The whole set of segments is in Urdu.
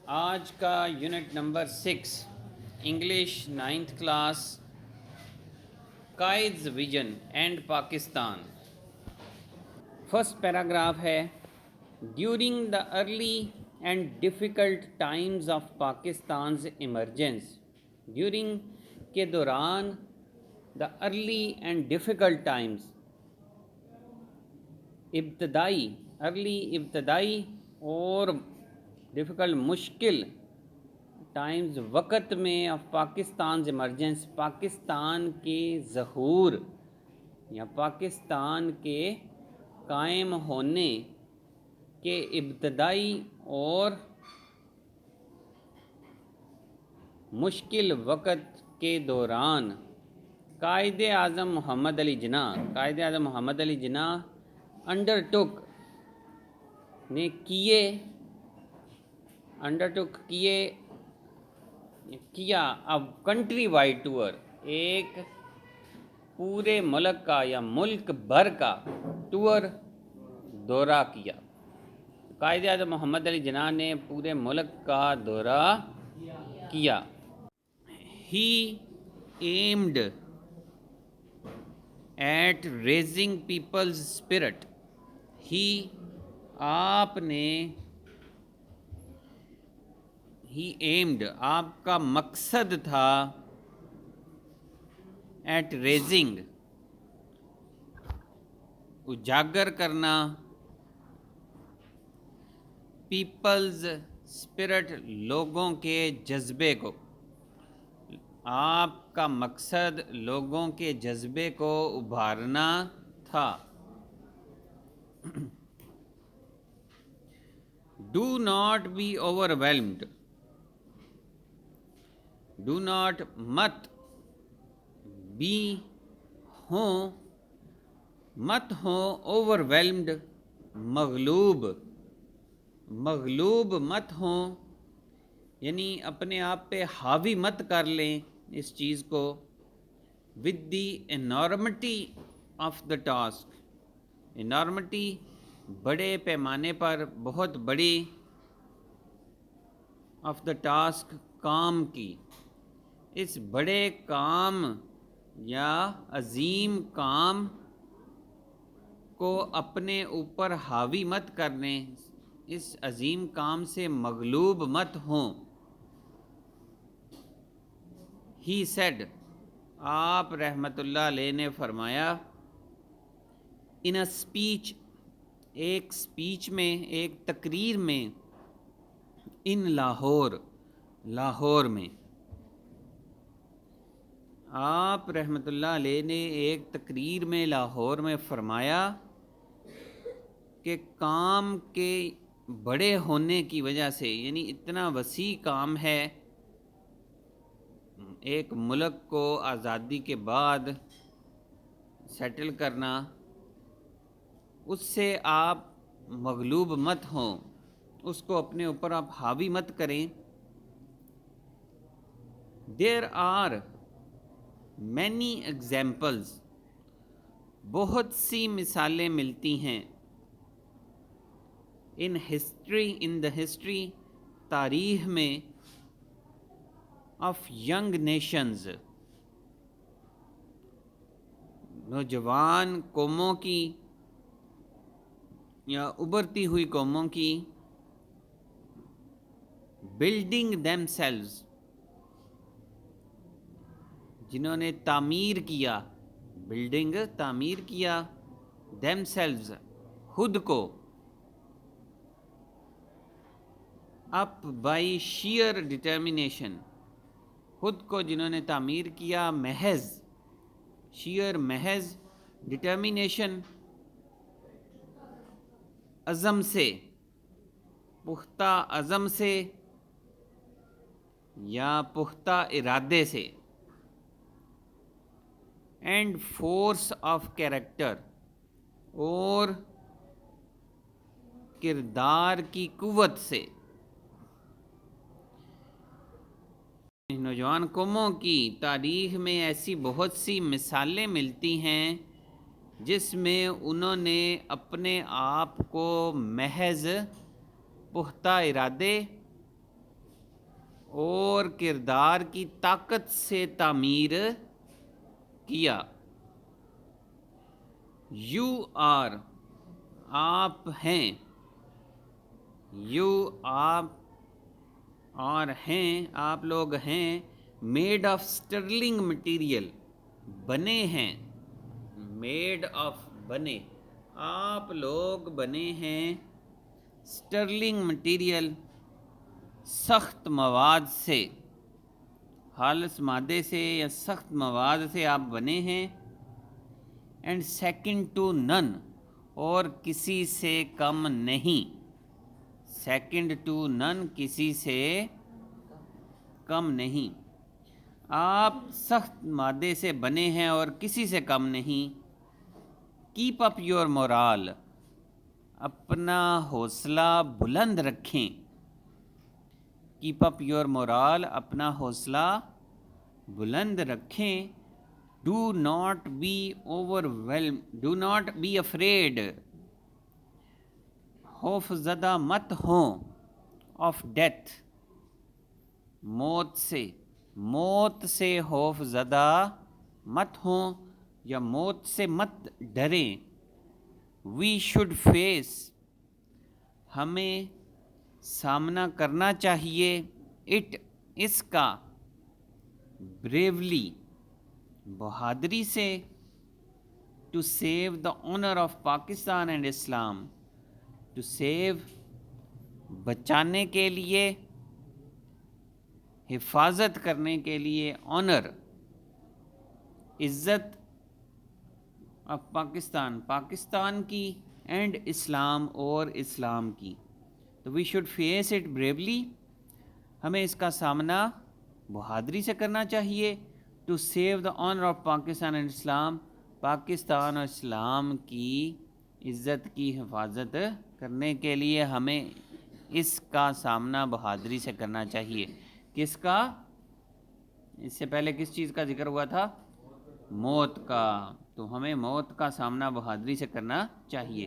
آج کا unit number 6 English 9th class قائد's vision and Pakistan. First paragraph ہے during the early and difficult times of Pakistan's emergence. During کے دوران the early and difficult times, ابتدائی اور ڈیفیکلٹ مشکل ٹائمز وقت میں آف پاکستان ایمرجنس، پاکستان کے ظہور یا پاکستان کے قائم ہونے کے ابتدائی اور مشکل وقت کے دوران قائد اعظم محمد علی جناح انڈرٹک کیا اب کنٹری وائڈ ٹور، ایک پورے ملک کا یا ملک بھر کا ٹور دورہ کیا. قائد اعظم محمد علی جناح نے پورے ملک کا دورہ کیا. He aimed at raising people's spirit. آپ کا مقصد تھا ایٹ ریزنگ، اجاگر کرنا، پیپلز اسپرٹ، لوگوں کے جذبے کو. آپ کا مقصد لوگوں کے جذبے کو ابھارنا تھا. Do not be overwhelmed. مت ہوں اوور ویلمڈ، مغلوب مت ہوں، یعنی اپنے آپ پہ حاوی مت کر لیں اس چیز کو. With the enormity of the task. Enormity بڑے پیمانے پر، بہت بڑی، آف دا ٹاسک کام کی. اس بڑے کام یا عظیم کام کو اپنے اوپر حاوی مت کرنے، اس عظیم کام سے مغلوب مت ہوں. ہی سیڈ، آپ رحمت اللہ علیہ نے فرمایا، ان اے اسپیچ، ایک اسپیچ میں، ایک تقریر میں، ان لاہور میں. آپ رحمت اللہ علیہ نے ایک تقریر میں لاہور میں فرمایا کہ کام کے بڑے ہونے کی وجہ سے، یعنی اتنا وسیع کام ہے ایک ملک کو آزادی کے بعد سیٹل کرنا، اس سے آپ مغلوب مت ہوں، اس کو اپنے اوپر آپ حاوی مت کریں. دیر آر مینی ایگزامپلز، بہت سی مثالیں ملتی ہیں. ان دا ہسٹری، تاریخ میں، آف ینگ نیشنز، نوجوان قوموں کی یا ابھرتی ہوئی قوموں کی. بلڈنگ دیم سیلوز، جنہوں نے تعمیر کیا، تعمیر کیا، دیم سیلوز، خود کو، اپ بائی شیئر ڈٹرمنیشن، خود کو جنہوں نے تعمیر کیا محض ڈٹرمنیشن، عزم سے، پختہ عزم سے یا پختہ ارادے سے. اینڈ فورس آف کیریکٹر، اور کردار کی قوت سے. نوجوان قوموں کی تاریخ میں ایسی بہت سی مثالیں ملتی ہیں جس میں انہوں نے اپنے آپ کو محض پختہ ارادے اور کردار کی طاقت سے تعمیر کیا. یو آر آپ ہیں، یو آپ اور ہیں آپ لوگ ہیں، میڈ آف اسٹرلنگ مٹیریل بنے ہیں، میڈ آف بنے، آپ لوگ بنے ہیں اسٹرلنگ مٹیریل سخت مواد سے، خالص مادے سے یا سخت مواد سے آپ بنے ہیں. اینڈ سیکنڈ ٹو نن، اور کسی سے کم نہیں، سیکنڈ ٹو نن کسی سے کم نہیں. آپ سخت مادے سے بنے ہیں اور کسی سے کم نہیں. کیپ اپ یور مورال، اپنا حوصلہ بلند رکھیں. کیپ اپ یور مورال، اپنا حوصلہ بلند رکھیں. Do not be overwhelm, do not be afraid, خوف زدہ مت ہوں، آف ڈیتھ، موت سے، موت سے خوف زدہ مت ہوں یا موت سے مت ڈریں. وی شوڈ فیس، ہمیں سامنا کرنا چاہیے، اٹ اس کا، بریولی بہادری سے، to save the honour of Pakistan and Islam, to save بچانے کے لیے، حفاظت کرنے کے لیے، آنر عزت آف پاکستان پاکستان کی، اینڈ اسلام اور اسلام کی. تو we should face it bravely, ہمیں اس کا سامنا بہادری سے کرنا چاہیے. To save the honour of Pakistan and Islam, Pakistan اور اسلام کی عزت کی حفاظت کرنے کے لیے ہمیں اس کا سامنا بہادری سے کرنا چاہیے. کس کا؟ اس سے پہلے کس چیز کا ذکر ہوا تھا؟ موت کا. تو ہمیں موت کا سامنا بہادری سے کرنا چاہیے.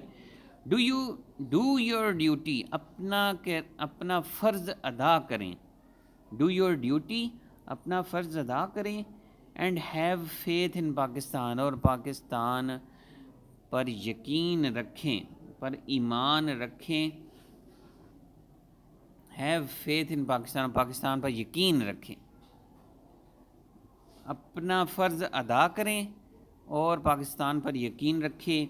ڈو یور ڈیوٹی، اپنا فرض ادا کریں. ڈو یور ڈیوٹی، اپنا فرض ادا کریں. And have faith in Pakistan, اور پاکستان پر یقین رکھیں، پر ایمان رکھیں. Have faith in Pakistan, Pakistan پر یقین رکھیں. اپنا فرض ادا کریں اور پاکستان پر یقین رکھیں.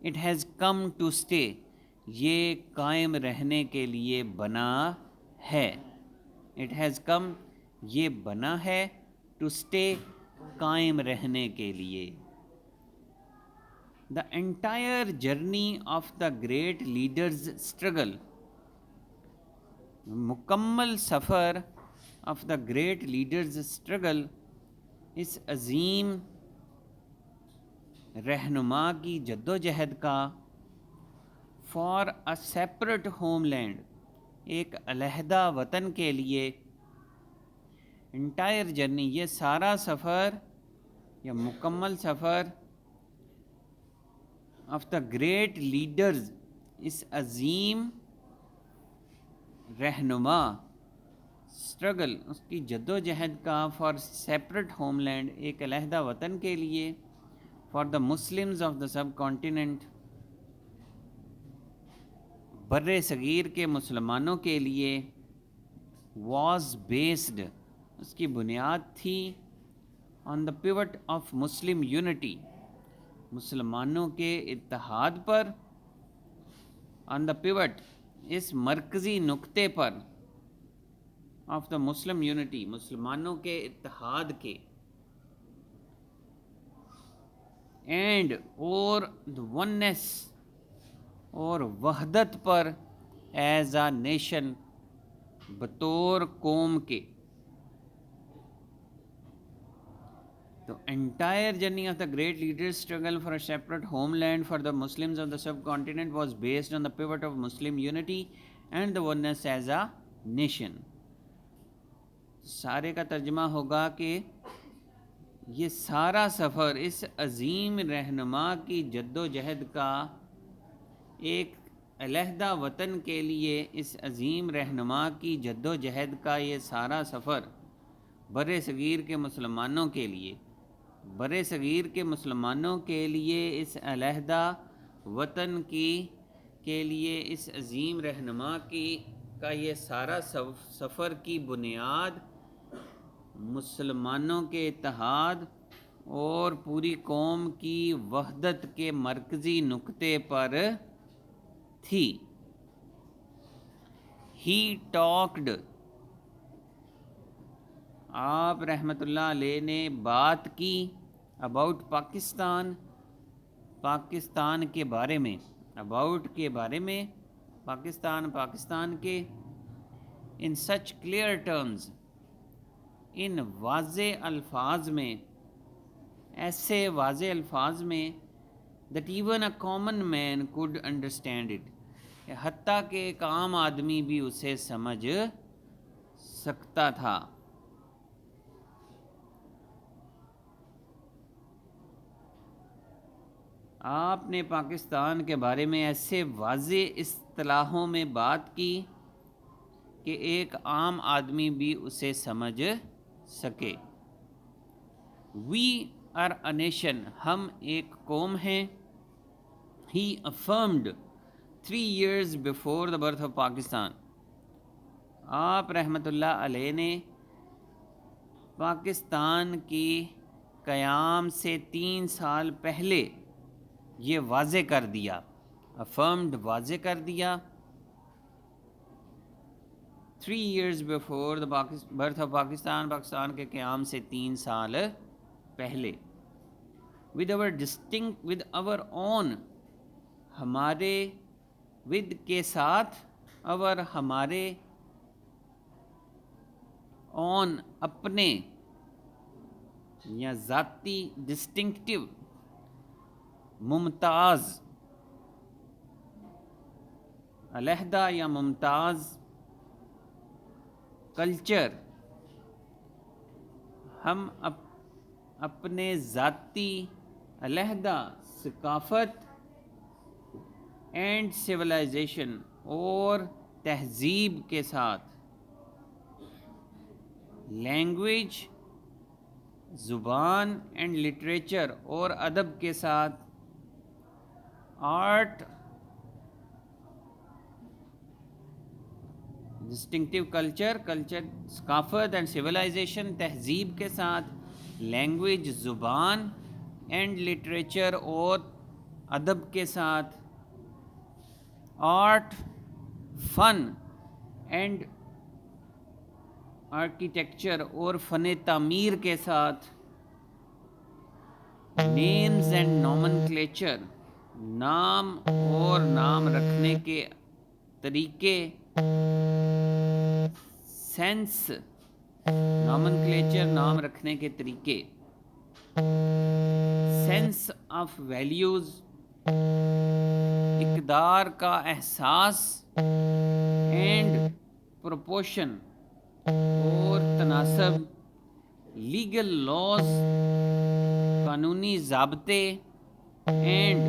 It has come to stay, یہ قائم رہنے کے لیے بنا ہے. اٹ ہیز کم، یہ بنا ہے، ٹو اسٹے قائم رہنے کے لیے. The entire journey of the great leaders struggle, مکمل سفر of the great leaders struggle, اس عظیم رہنما کی جد و جہد کا، for a separate homeland, ایک علیحدہ وطن کے لیے. انٹائر جرنی، یہ سارا سفر یا مکمل سفر، آف دا گریٹ لیڈرز، اس عظیم رہنما، اسٹرگل، اس کی جد و جہد کا، فار سیپریٹ ہوم لینڈ، ایک علیحدہ وطن کے لیے. For the Muslims of the sub continent, بر صغیر کے مسلمانوں کے لیے. واز بیسڈ، اس کی بنیاد تھی، on the pivot of Muslim unity, مسلمانوں کے اتحاد پر. آن دا پیوٹ، اس مرکزی نقطے پر، آف دا مسلم یونٹی، مسلمانوں کے اتحاد کے. اینڈ اور دا وننس، اور وحدت پر، ایز اے نیشن، بطور قوم کے. تو entire journey of the great leaders struggle for a separate homeland for the Muslims of the subcontinent was based on the pivot of Muslim unity and the oneness as a nation. سارے کا ترجمہ ہوگا کہ یہ سارا سفر اس عظیم رہنما کی جد و جہد کا ایک علیحدہ وطن کے لیے اس عظیم رہنما کی جد و جہد کا یہ سارا سفر بر صغیر کے مسلمانوں کے لیے اس علیحدہ وطن کے لیے اس عظیم رہنما کا یہ سارا سفر کی بنیاد مسلمانوں کے اتحاد اور پوری قوم کی وحدت کے مرکزی نقطے پر تھی. ہی ٹاکڈ، آپ رحمۃ اللہ علیہ نے بات کی، اباؤٹ پاکستان کے بارے میں، اباؤٹ کے بارے میں، پاکستان کے، ان سچ کلیئر ٹرمز، ان واضح الفاظ میں، ایسے واضح الفاظ میں، that even a common man could understand it، حتیٰ کہ ایک عام آدمی بھی اسے سمجھ سکتا تھا. آپ نے پاکستان کے بارے میں ایسے واضح اصطلاحوں میں بات کی کہ ایک عام آدمی بھی اسے سمجھ سکے. وی آر اے نیشن، ہم ایک قوم ہیں. ہی افرمڈ 3 years before the birth of Pakistan, آپ رحمۃ اللہ علیہ نے پاکستان کی قیام سے 3 سال پہلے یہ واضح کر دیا، افرمڈ واضح کر دیا، 3 years before the birth of Pakistan کے قیام سے 3 سال پہلے. with our own، ہمارے with کے ساتھ، ہمارے own اپنے یا ذاتی، ڈسٹنکٹیو ممتاز، علیحدہ یا ممتاز کلچر، ہم اپنے ذاتی علیحدہ ثقافت اینڈ سویلائزیشن اور تہذیب کے ساتھ، لینگویج زبان اینڈ لٹریچر اور ادب کے ساتھ، آرٹ ڈسٹنکٹیو کلچر ثقافت اینڈ سویلائزیشن تہذیب کے ساتھ، لینگویج زبان اینڈ لٹریچر اور ادب کے ساتھ، آرٹ فن اینڈ آرکیٹیکچر اور فن تعمیر کے ساتھ، نیمز اینڈ نومنکلیچر نام اور نام رکھنے کے طریقے، سینس نومنکلیچر نام رکھنے کے طریقے، سینس آف ویلیوز اقدار کا احساس، اینڈ پروپورشن اور تناسب، لیگل لاز قانونی ضابطے، اینڈ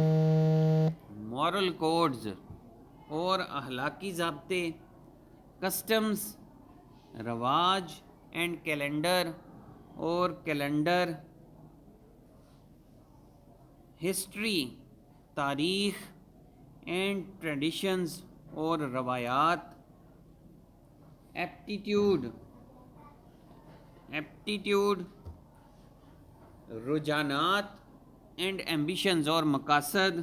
مورل کوڈز اور اخلاقی ضابطے، کسٹمز رواج، اینڈ کیلنڈر اور کیلنڈر، ہسٹری تاریخ، اینڈ ٹریڈیشنز اور روایات، ایپٹیٹیوڈ رجحانات، اینڈ ایمبیشنز اور مقاصد.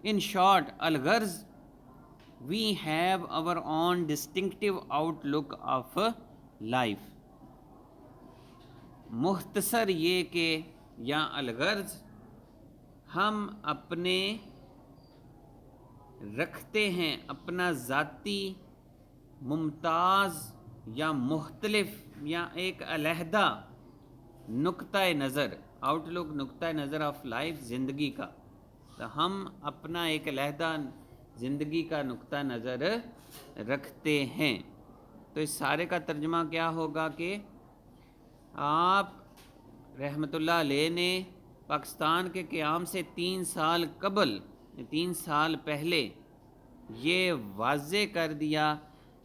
ان شارٹ، الغرض we have our own distinctive outlook of life. مختصر یہ کہ یا الغرض ہم اپنے رکھتے ہیں اپنا ذاتی ممتاز یا مختلف یا ایک علیحدہ نقطۂ نظر، آؤٹ لک نقطۂ نظر آف لائف، زندگی کا. تو ہم اپنا ایک علیحدہ زندگی کا نقطہ نظر رکھتے ہیں. تو اس سارے کا ترجمہ کیا ہوگا کہ آپ رحمۃ اللہ علیہ نے پاکستان کے قیام سے 3 سال قبل، 3 سال پہلے یہ واضح کر دیا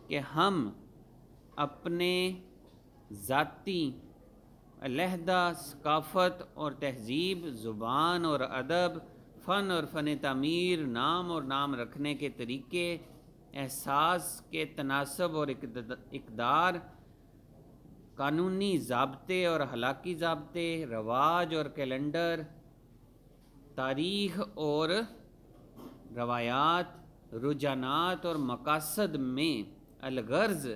کہ ہم اپنے ذاتی علیحدہ ثقافت اور تہذیب، زبان اور ادب، فن اور فن تعمیر، نام اور نام رکھنے کے طریقے، احساس کے تناسب اور اقدار، قانونی ضابطے اور اخلاقی ضابطے، رواج اور کیلنڈر، تاریخ اور روایات، رجحانات اور مقاصد میں الغرض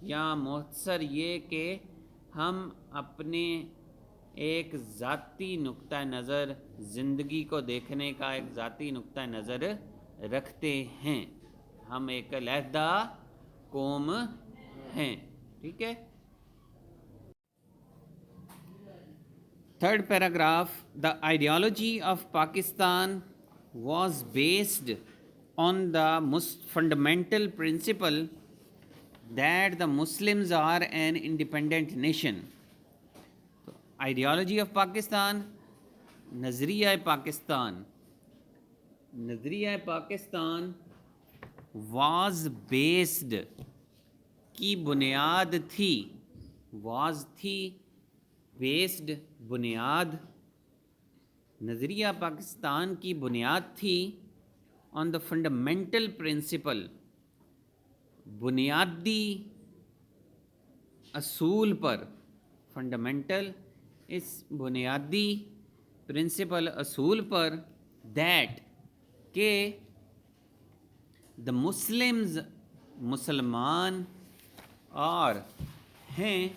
یا مختصر یہ کہ ہم اپنے ایک ذاتی نقطہ نظر، زندگی کو دیکھنے کا ایک ذاتی نقطہ نظر رکھتے ہیں، ہم ایک علیحدہ قوم ہیں. ٹھیک ہے. Third paragraph, the ideology of Pakistan was based on the fundamental principle that the Muslims are an independent nation. Ideology of Pakistan, نظریہ پاکستان was based کی بنیاد تھی، بیسڈ بنیاد، نظریہ پاکستان کی بنیاد تھی آن دا فنڈامنٹل پرنسپل، بنیادی اصول پر، فنڈامنٹل اس بنیادی پرنسپل اصول پر، دیٹ کہ دا مسلمز مسلمان اور ہیں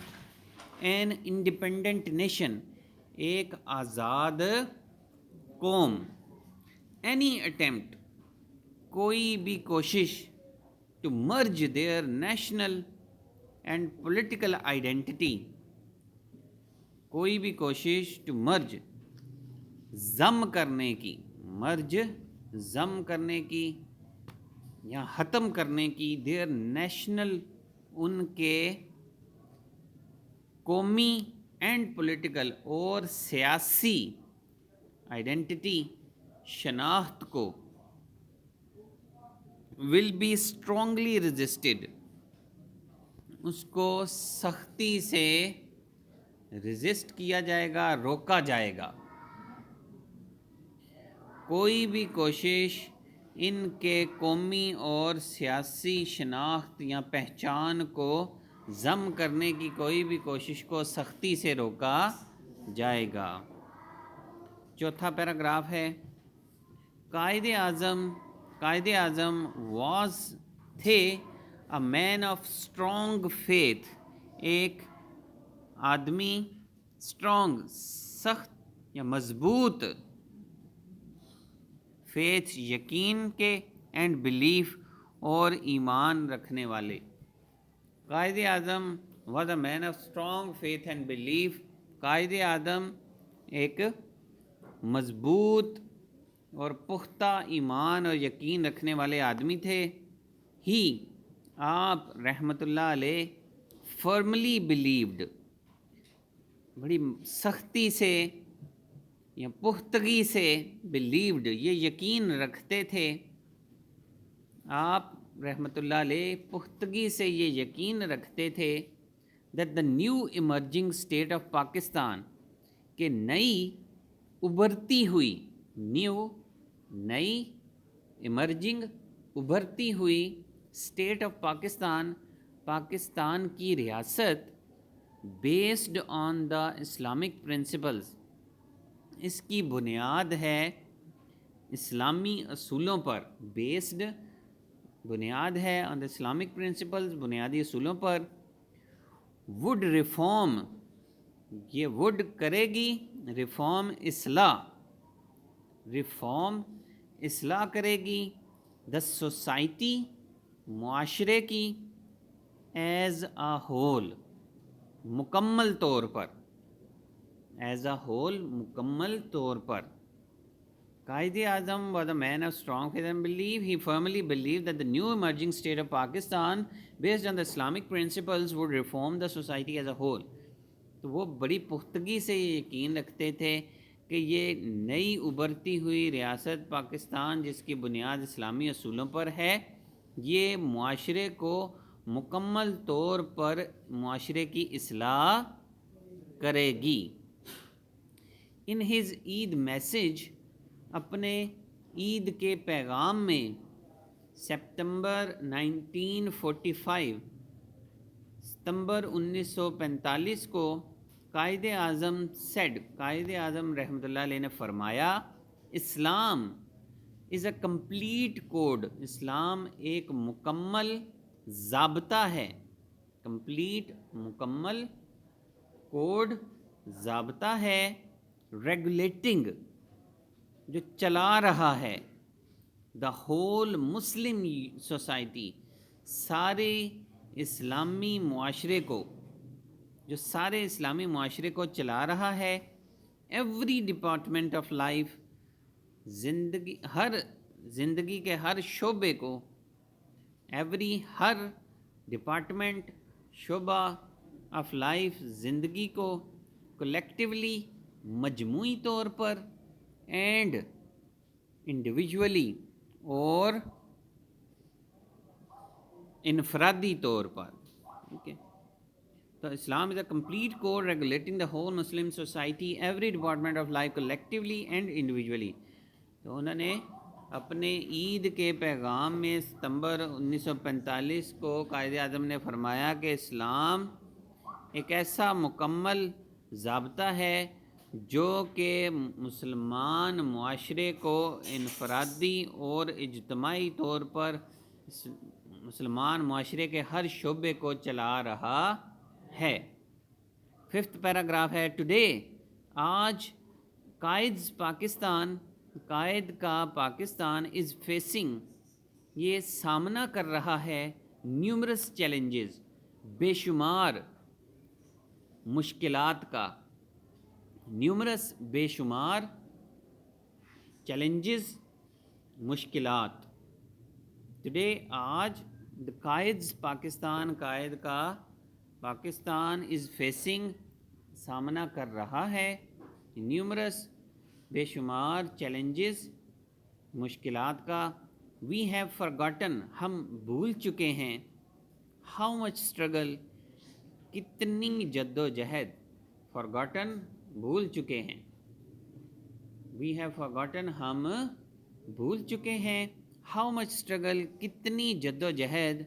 این انڈیپینڈنٹ نیشن ایک آزاد قوم. اینی اٹیمپٹ کوئی بھی کوشش to merge their national and political identity, کوئی بھی کوشش ٹو مرج ضم کرنے کی یا ختم کرنے کی دیئر نیشنل، ان کے قومی اینڈ پولیٹیکل اور سیاسی آئیڈینٹی، شناخت کو، ول بی اسٹرانگلی رجسٹڈ، اس کو سختی سے رجسٹ کیا جائے گا، روکا جائے گا. کوئی بھی کوشش ان کے قومی اور سیاسی شناخت یا پہچان کو ضم کرنے کی کوئی بھی کوشش کو سختی سے روکا جائے گا. چوتھا پیراگراف ہے، قائد اعظم تھے اے مین آف اسٹرانگ فیتھ، ایک آدمی اسٹرانگ سخت یا مضبوط، فیتھ یقین کے، اینڈ بلیف اور ایمان رکھنے والے. Quaid Azam was a man of strong faith and belief, Quaid Azam ایک مضبوط اور پختہ ایمان اور یقین رکھنے والے آدمی تھے. ہی آپ رحمۃ اللہ علیہ فرملی بلیوڈ، بڑی سختی سے یا پختگی سے، بلیوڈ یہ یقین رکھتے تھے، آپ رحمۃ اللہ علیہ پختگی سے یہ یقین رکھتے تھے that the new emerging state of Pakistan, کہ نئی ابھرتی ہوئی، نئی ایمرجنگ ابھرتی ہوئی اسٹیٹ آف پاکستان کی ریاست، based on the Islamic principles, اس کی بنیاد ہے اسلامی اصولوں پر، بیسڈ بنیاد ہے آن دا اسلامک پرنسپلز، بنیادی اصولوں پر. وڈ ریفارم، یہ وڈ کرے گی، ریفارم اصلاح کرے گی، دا سوسائٹی معاشرے کی، ایز اے ہول مکمل طور پر، ایز اے ہول مکمل طور پر. Quaid Azam was a man of strong faith and belief. He firmly believed that the new emerging state of Pakistan, based on the Islamic principles, would reform the society as a whole. تو وہ بڑی پختگی سے یہ یقین رکھتے تھے کہ یہ نئی ابھرتی ہوئی ریاست پاکستان، جس کی بنیاد اسلامی اصولوں پر ہے، یہ معاشرے کو مکمل طور پر معاشرے کی اصلاح کرے گی۔ ان ہز عید میسج، اپنے عید کے پیغام میں سپتمبر 1945 ستمبر 1945 کو قائد اعظم رحمۃ اللہ علیہ نے فرمایا، اسلام از اے کمپلیٹ کوڈ، اسلام ایک مکمل ضابطہ ہے، مکمل کوڈ ضابطہ ہے، ریگولیٹنگ جو چلا رہا ہے، دا ہول مسلم سوسائٹی، سارے اسلامی معاشرے کو، جو سارے اسلامی معاشرے کو چلا رہا ہے، ایوری ڈپارٹمنٹ آف لائف، زندگی کے ہر شعبے کو، ہر ڈپارٹمنٹ، شعبہ آف لائف، زندگی کو، کلیکٹیولی، مجموعی طور پر، اینڈ انڈیویجولی، اور انفرادی طور پر، ٹھیک ہے۔ تو Islam is a complete code regulating the whole Muslim society, every department of life, collectively and individually. تو انہوں نے اپنے عید کے پیغام میں ستمبر 1945 کو قائد اعظم نے فرمایا کہ اسلام ایک ایسا مکمل ضابطہ ہے جو کہ مسلمان معاشرے کو انفرادی اور اجتماعی طور پر مسلمان معاشرے کے ہر شعبے کو چلا رہا ہے۔ 5th پیراگراف ہے، ٹوڈے، آج، قائد کا پاکستان از فیسنگ، یہ سامنا کر رہا ہے، نیومرس چیلنجز، بے شمار مشکلات کا، نیومرس بے شمار چیلنجز مشکلات۔ ٹوڈے آج، قائد کا پاکستان از فیسنگ سامنا کر رہا ہے، نیومرس بے شمار چیلنجز مشکلات کا، وی ہیو فرگاٹن، ہم بھول چکے ہیں، ہاؤ مچ اسٹرگل، کتنی جد و جہد، فرگاٹن بھول چکے ہیں، وی ہیو فرگاٹن ہم بھول چکے ہیں، ہاؤ مچ اسٹرگل کتنی جد و جہد،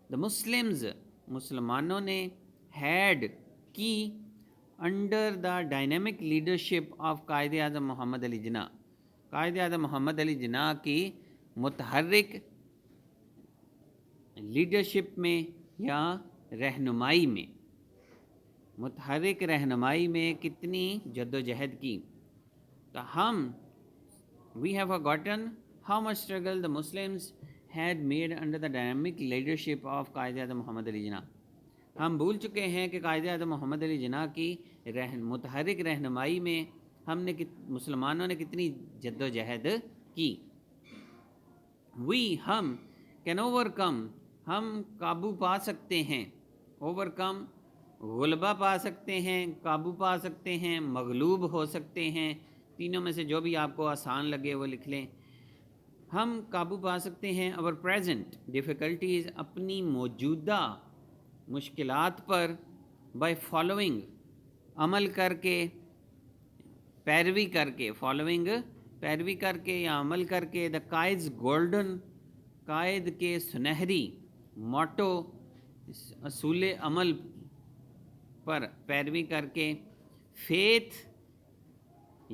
دا مسلمز مسلمانوں نے، ہیڈ کی، under the dynamic leadership of Quaid Azam محمد علی جناح، قائد اعظم محمد علی جناح کی متحرک لیڈرشپ میں یا رہنمائی میں، متحرک رہنمائی میں کتنی جد و جہد کی، تو ہم we have forgotten how much struggle the Muslims had made under the dynamic leadership of Quaid Azam محمد علی جناح، ہم بھول چکے ہیں کہ قائد اعظم محمد علی جناح کی متحرک رہنمائی میں مسلمانوں نے کتنی جد و جہد کی۔ ہم کین overcome، ہم قابو پا سکتے ہیں، overcome غلبہ پا سکتے ہیں، قابو پا سکتے ہیں، مغلوب ہو سکتے ہیں، تینوں میں سے جو بھی آپ کو آسان لگے وہ لکھ لیں۔ ہم قابو پا سکتے ہیں our present difficulties، اپنی موجودہ مشکلات پر، by following، عمل کر کے، پیروی کر کے، following پیروی کر کے یا عمل کر کے، the قائد's golden، قائد کے سنہری موٹو، اصول عمل پر پیروی کر کے، faith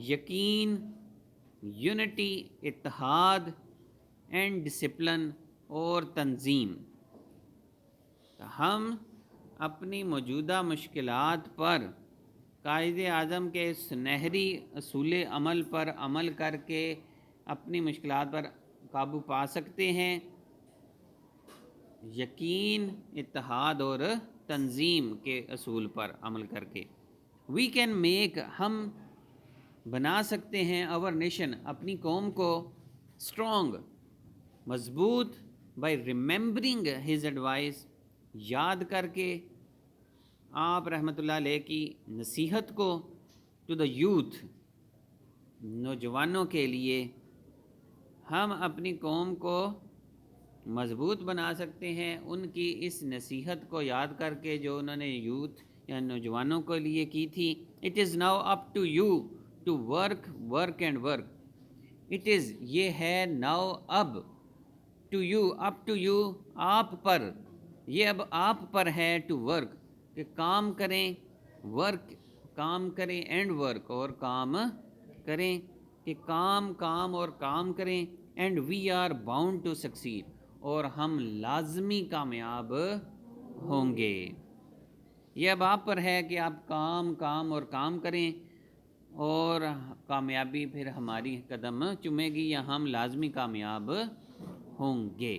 یقین، یونٹی اتحاد، اینڈ ڈسپلن اور تنظیم۔ ہم اپنی موجودہ مشکلات پر قائد اعظم کے سنہری اصول عمل پر عمل کر کے اپنی مشکلات پر قابو پا سکتے ہیں، یقین، اتحاد اور تنظیم کے اصول پر عمل کر کے۔ وی کین میک، ہم بنا سکتے ہیں، اور نیشن، اپنی قوم کو، اسٹرانگ، مضبوط، بائی ریممبرنگ ہز ایڈوائس، یاد کر کے آپ رحمۃ اللہ علیہ کی نصیحت کو، ٹو دا یوتھ، نوجوانوں کے لیے، ہم اپنی قوم کو مضبوط بنا سکتے ہیں ان کی اس نصیحت کو یاد کر کے جو انہوں نے یوتھ یا نوجوانوں کے لیے کی تھی. It is now up to you to work work and work. It is یہ ہے ناؤ اب to you up to you آپ پر, یہ اب آپ پر ہے ٹو ورک کہ کام کریں, ورک کام کریں, اینڈ ورک اور کام کریں, کہ کام اور کام کریں. And we are bound to succeed اور ہم لازمی کامیاب ہوں گے. یہ اب آپ پر ہے کہ آپ کام اور کام کریں اور کامیابی پھر ہماری قدم چومے گی یا ہم لازمی کامیاب ہوں گے.